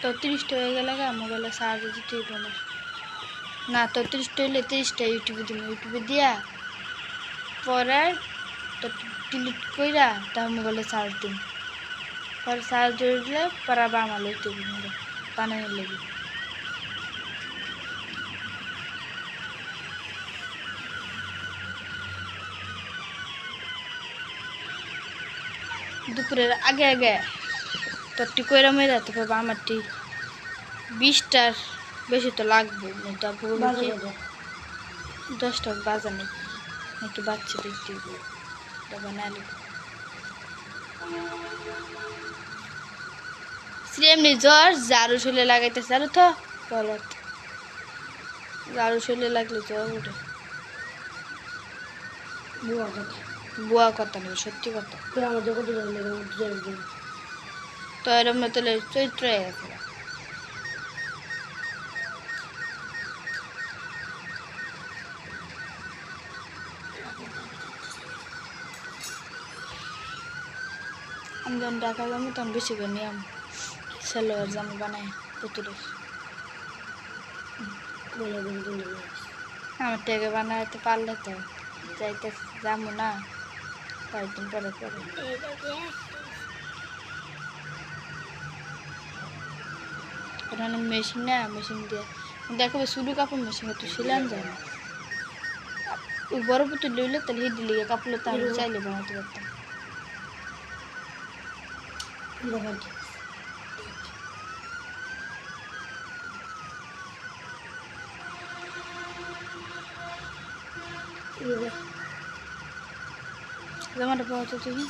33টা হয়ে গেলে মোবাইলে চার্জ দিতে হবে না 33টা হইলে 23টা ইউটিউবে দিব ইউটিউবে দিয়া পরে ডিলিট কইরা তার মোবাইলে চার্জ দিন পরে চার্জ দিলে পরে আবার আমার লইতে হবে বানানোর লেগে দুপুরের আগে আগে তোরটি কইরা মেরা তো বাবা আমারটি 20টার বেশি তো লাগবে তারপর 10টা বাজানো নাকি বাচ্চা দেখতে বাবা নালি এমনি জ্বর ঝাড়ু শুলে লাগাইতে চালু তো বলত ঝাড়ু শুলে লাগলে জ্বর উঠে বুয়া কথা নেই সত্যি কথা তো এরম তাহলে চৈত্র হয়ে গেছে আমি যখন ঢাকা যাবো তখন বেশি করে নিয়ম সেলোয়ার জামা বানাই পুতুলের আমার টেকে বানাইতে পারলে তো যাইতে যাবো না কয়েকদিন পরে পরে ওখানে মেশিন না মেশিন দিয়ে দেখো শুধু কাপড় মেশিন তো সিলান যায় না ওই বড় পুতুল লইলে তাহলে হিট দিলে কাপড় তো আমি চাইলে বানাতে পারতাম জামাটা পাওয়া তো তুমি